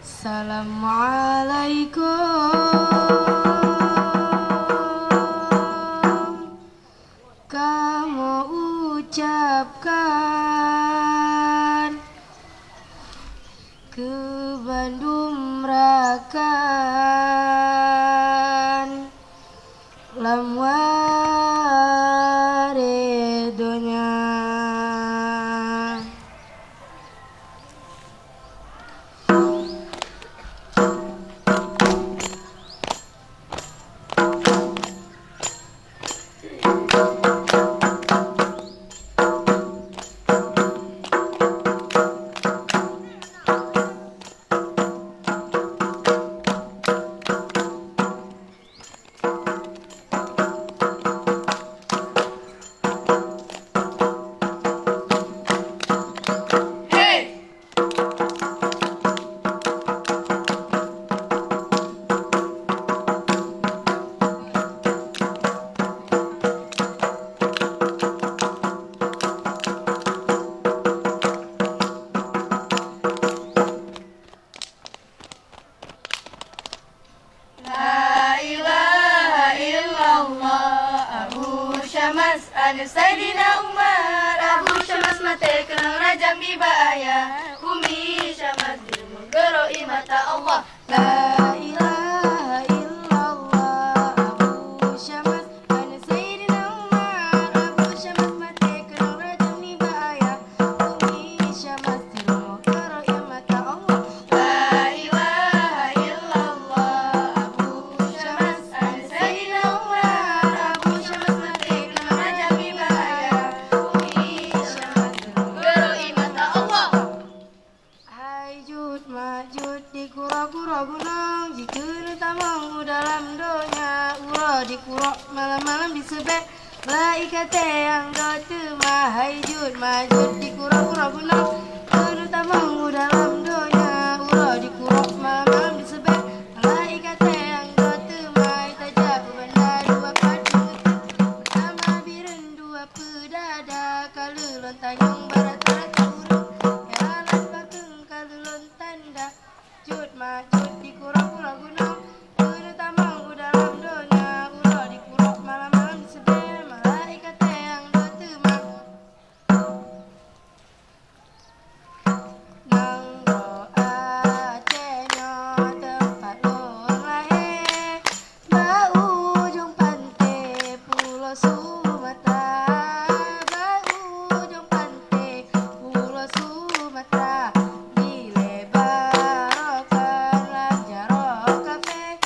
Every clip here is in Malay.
Assalamualaikum. Kamu ucapkan ke Bandung rakan lamwaredonya. Anu Sayyidina Umar, Abu Syamas mate kenang rajam di bahaya, Umi Syamas ilmu geroi mata Allah. La ilaha illallah. Abu Syamas anu Sayyidina Umar, Abu Syamas mate kenang rajam di bahaya, Umi Syamas ilmu geroi mata Allah. La ilaha illallah. Abu Syamas anu Sayyidina Umar, Abu Syamas mate kenang rajam di bahaya, Umi Syamas ilmu geroi mata Allah. Hai jud majud di kura-kura gunung, jikeun tamang dalam donya, ura di kura malam-malam disebut malaikat yang dotema. Hai jud majud di kura-kura gunung, jikeun tamang dalam donya, ura di kura malam-malam disebut malaikat yang dotema. Tajak benda dua padu pertama biren dua pedada, kalau lontang yang barat turun jalan bakeng kalau lontanda. Jud majud di kura-kura gunung, jikeun tamang dalam donya, ura di kura malam-malam disebut malaikat yang dotema. Nang doa cenyo tempat lon lahe, bau ujung pante Pulau Sumatera, bau ujung pante Pulau Sumatera, dilebarokan lanjaro kafe,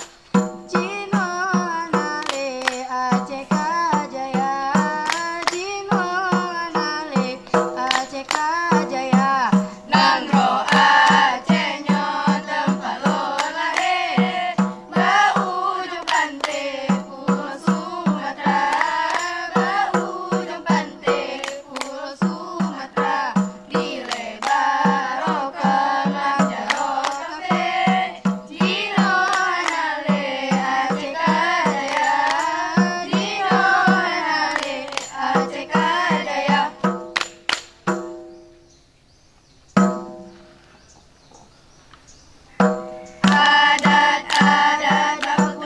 Cino anale Aceh Kajaya, Cino anale Aceh Kajaya. Nang roa cenyo tempat lon lahe, bau ujung pante Pulau Sumatera, bau ujung pante Pulau Sumatera, dilebarokan lanjaro kafe, Cino anale Aceh Kajaya, Cino anale Aceh Kajaya. Adat-adat baku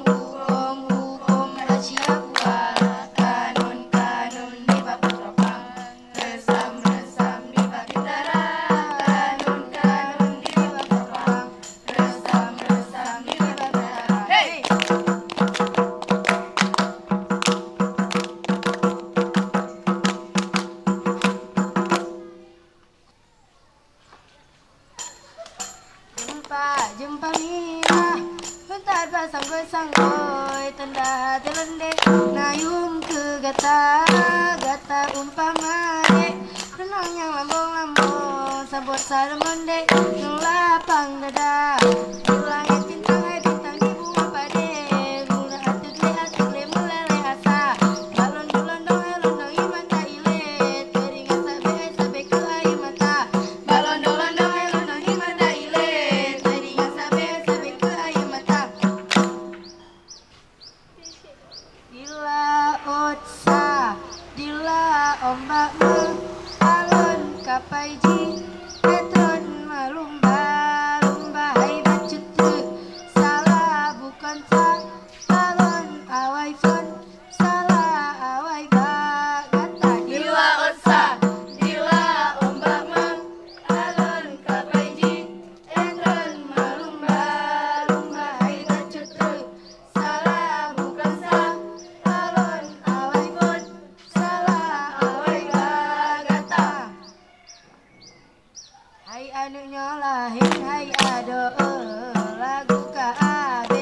hukum-hukum rahasia kuala, kanun-kanun di baku tropang, resam-resam di baku tara, kanun-kanun di baku tropang, resam-resam di baku tara. Hey! Jumpa minah, bentar pasang goy tenda telende, nayum ke gata umpama dek, renang yang lambung-lambung, sabot salmonde, yang lapang dada, di langit bintang bintang di bunga pade, bunga atuk le mulai asa, balon londong imata ile, teringat sabe ke air mata, Balon londong himata ile, teringat sabe ke air mata. Dila otsa, dila ombak alon kapai ji, etron malumba. lahin hai ado lagu ka ado